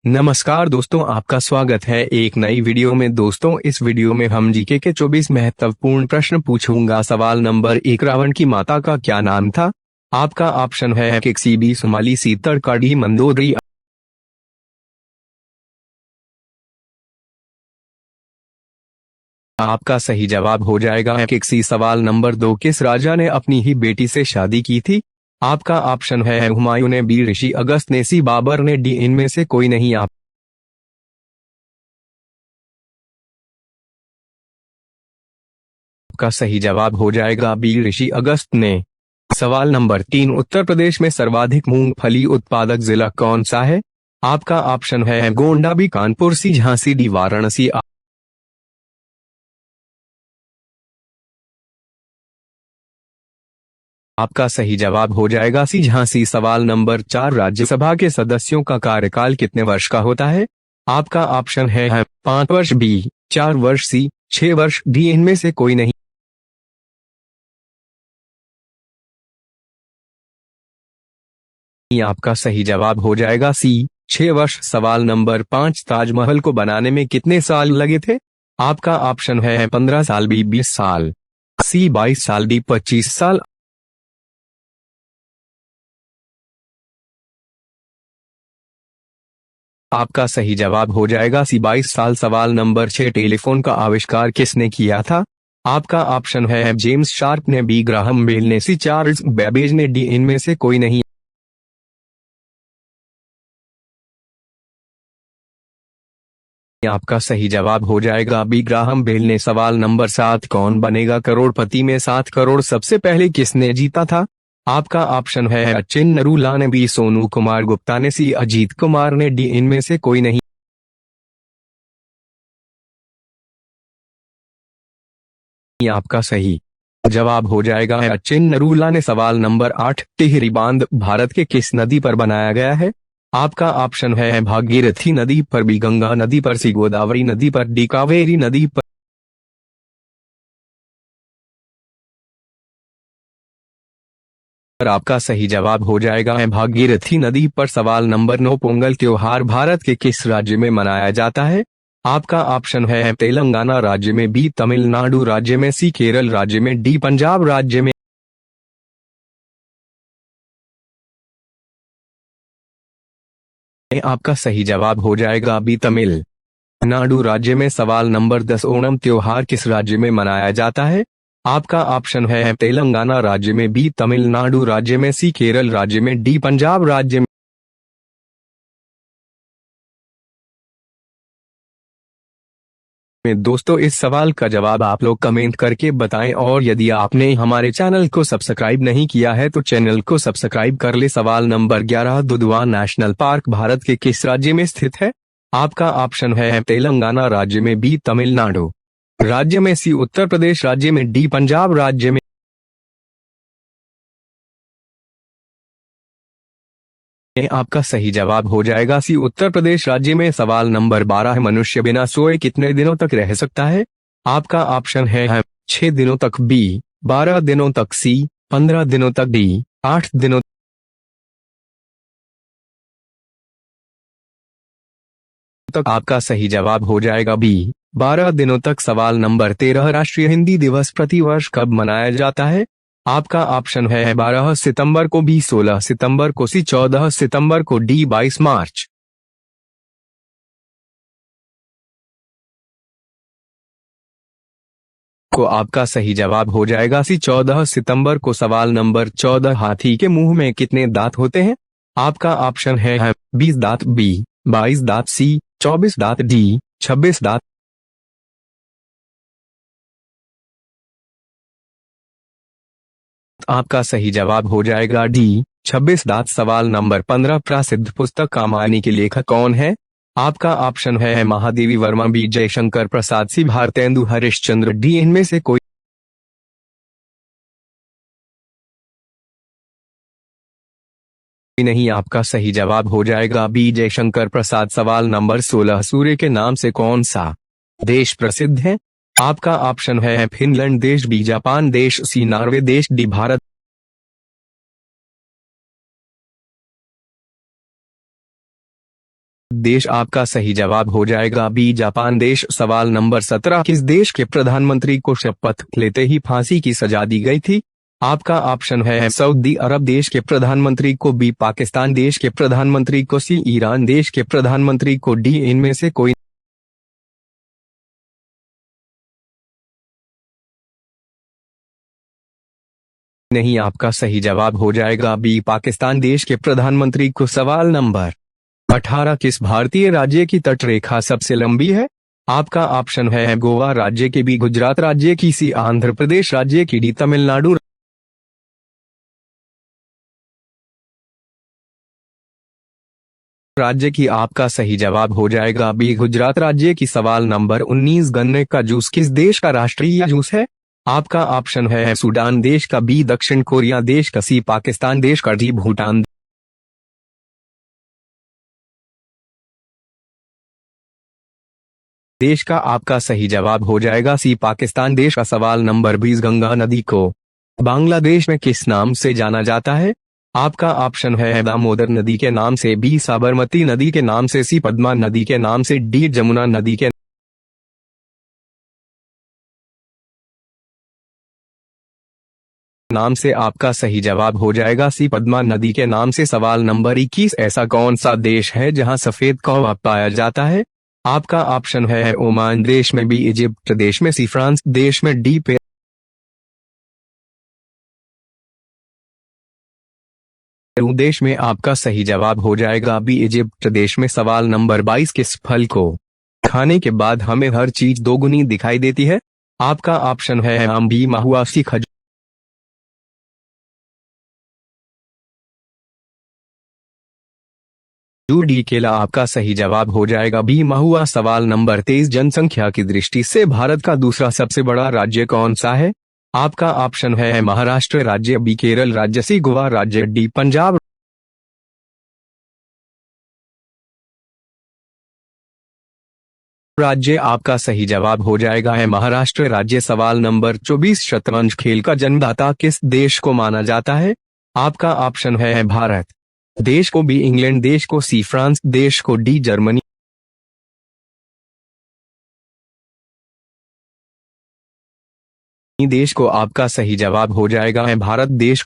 नमस्कार दोस्तों, आपका स्वागत है एक नई वीडियो में। दोस्तों, इस वीडियो में हम जीके के 24 महत्वपूर्ण प्रश्न पूछूंगा। सवाल नंबर 1, रावण की माता का क्या नाम था? आपका ऑप्शन है किक्सी, बी सुमाली, सी तड़काडी, मंदोदरी। आपका सही जवाब हो जाएगा किक्सी। सवाल नंबर 2, किस राजा ने अपनी ही बेटी से शादी की थी? आपका ऑप्शन है हुमायूं ने, बी ऋषि अगस्त ने, सी बाबर ने, डी इनमें से कोई नहीं। आपका सही जवाब हो जाएगा बी ऋषि अगस्त ने। सवाल नंबर 3, उत्तर प्रदेश में सर्वाधिक मूंगफली उत्पादक जिला कौन सा है? आपका ऑप्शन है गोंडा, बी कानपुर, सी झांसी, डी वाराणसी। आपका सही जवाब हो जाएगा सी झांसी। सवाल नंबर 4, राज्यसभा के सदस्यों का कार्यकाल कितने वर्ष का होता है? आपका ऑप्शन है 5 वर्ष, बी 4 वर्ष, सी 6 वर्ष, डी इनमें से कोई नहीं। आपका सही जवाब हो जाएगा सी 6 वर्ष। सवाल नंबर 5, ताजमहल को बनाने में कितने साल लगे थे? आपका ऑप्शन है 15 साल, बी 20 साल, सी 22 साल, डी 25 साल। आपका सही जवाब हो जाएगा सी 22 साल। सवाल नंबर 6, टेलीफोन का आविष्कार किसने किया था? आपका ऑप्शन है जेम्स शार्प ने, बी ग्राहम बेल ने, सी चार्ल्स बेबेज ने, डी इनमें से कोई नहीं। आपका सही जवाब हो जाएगा बी ग्राहम बेल ने। सवाल नंबर 7, कौन बनेगा करोड़पति में 7 करोड़ सबसे पहले किसने जीता था? आपका ऑप्शन है अचिन नरूला ने, बी सोनू कुमार गुप्ता ने, सी अजीत कुमार ने, डी इनमें से कोई नहीं। आपका सही जवाब हो जाएगा अचिन नरूला ने। सवाल नंबर 8, टिहरी बांध भारत के किस नदी पर बनाया गया है? आपका ऑप्शन है भागीरथी नदी पर, बी गंगा नदी पर, सी गोदावरी नदी पर, डी कावेरी नदी पर। आपका सही जवाब हो जाएगा भागीरथी नदी पर। सवाल नंबर 9, पोंगल त्योहार भारत के किस राज्य में मनाया जाता है? आपका ऑप्शन है तेलंगाना राज्य में, बी तमिलनाडु राज्य में, सी केरल राज्य में, डी पंजाब राज्य में। आपका सही जवाब हो जाएगा बी तमिलनाडु राज्य में। सवाल नंबर 10, ओणम त्योहार किस राज्य में मनाया जाता है? आपका ऑप्शन है तेलंगाना राज्य में, बी तमिलनाडु राज्य में, सी केरल राज्य में, डी पंजाब राज्य में। दोस्तों, इस सवाल का जवाब आप लोग कमेंट करके बताएं, और यदि आपने हमारे चैनल को सब्सक्राइब नहीं किया है तो चैनल को सब्सक्राइब कर ले। सवाल number 11, Dudhwa national park Bharat के किस राज्य में स्थित है? आपका ऑप्शन है तेलंगाना राज्य में, बी तमिलनाडु राज्य में, सी उत्तर प्रदेश राज्य में, डी पंजाब राज्य में। आपका सही जवाब हो जाएगा सी उत्तर प्रदेश राज्य में। सवाल नंबर 12, मनुष्य बिना सोए कितने दिनों तक रह सकता है? आपका ऑप्शन है 6 दिनों तक, बी 12 दिनों तक, सी 15 दिनों तक, डी 8 दिनों तक। आपका सही जवाब हो जाएगा बी 12 दिनों तक। सवाल नंबर 13, राष्ट्रीय हिंदी दिवस प्रतिवर्ष कब मनाया जाता है? आपका ऑप्शन है 12 सितंबर को, बी 16 सितंबर को, सी 14 सितंबर को, डी 22 मार्च को। आपका सही जवाब हो जाएगा सी 14 सितंबर को। सवाल नंबर 14, हाथी के मुंह में कितने दांत होते हैं? आपका ऑप्शन है 20 दांत, बी 22 दांत, सी 24 दांत, डी 26 दांत। आपका सही जवाब हो जाएगा डी 26 दांत। सवाल नंबर 15, प्रसिद्ध पुस्तक कामायनी के लेखक कौन है? आपका ऑप्शन है महादेवी वर्मा, बी जयशंकर प्रसाद, सी भारतेंदु हरिश्चंद्र, डी इनमें से कोई नहीं। आपका सही जवाब हो जाएगा बी जयशंकर प्रसाद। सवाल नंबर 16, सूर्य के नाम से कौन सा देश प्रसिद्ध है? आपका ऑप्शन है फिनलैंड देश, बी जापान देश, सी नॉर्वे देश, डी भारत। देश आपका सही जवाब हो जाएगा बी जापान देश। सवाल नंबर 17, किस देश के प्रधानमंत्री को शपथ लेते ही फांसी की सजा दी गई थी? आपका ऑप्शन है सऊदी अरब देश के प्रधानमंत्री को, बी पाकिस्तान देश के प्रधानमंत्री को, सी ईरान देश के प्रधानमंत्री को, डी इनमें से कोई नहीं। आपका सही जवाब हो जाएगा बी पाकिस्तान देश के प्रधानमंत्री को। सवाल नंबर 18, किस भारतीय राज्य की तटरेखा सबसे लंबी है? आपका ऑप्शन है गोवा राज्य की, बी गुजरात राज्य की, सी आंध्र प्रदेश राज्य की, डी तमिलनाडु राज्य की। आपका सही जवाब हो जाएगा बी गुजरात राज्य की। सवाल नंबर 19, गन्ने का जूस किस देश का राष्ट्रीय जूस है? आपका ऑप्शन है सूडान देश का, बी दक्षिण कोरिया देश का, सी पाकिस्तान देश का, डी भूटान देश का। आपका सही जवाब हो जाएगा सी पाकिस्तान देश का। सवाल नंबर 20, गंगा नदी को बांग्लादेश में किस नाम से जाना जाता है? आपका ऑप्शन है दामोदर नदी के नाम से, बी साबरमती नदी के नाम से, सी पद्मा नदी के नाम से, डी जमुना नदी के नाम से। आपका सही जवाब हो जाएगा सी पद्मा नदी के नाम से। सवाल नंबर 21, ऐसा कौन सा देश है जहां सफेद कौवा पाया जाता है? आपका ऑप्शन है ओमान देश में, बी इजिप्ट देश में, सी फ्रांस देश में, डी पेरू देश में। आपका सही जवाब हो जाएगा बी इजिप्ट देश में। सवाल नंबर 22, किस फल को खाने के बाद हमें हर चीज दोगुनी दिखाई देती है? आपका ऑप्शन है आम, बी महुआ, सी खजूर, डी केला। आपका सही जवाब हो जाएगा बी महुआ। सवाल नंबर 23, जनसंख्या की दृष्टि से भारत का दूसरा सबसे बड़ा राज्य कौन सा है? आपका ऑप्शन है महाराष्ट्र राज्य, बी केरल राज्य, सी गोवा राज्य, डी पंजाब राज्य। आपका सही जवाब हो जाएगा है महाराष्ट्र राज्य। सवाल नंबर 24, शतरंज खेल का जन्मदाता किस देश को माना जाता है? आपका ऑप्शन है भारत देश को, बी इंग्लैंड देश को, सी फ्रांस देश को, डी जर्मनी देश को। आपका सही जवाब हो जाएगा है भारत देश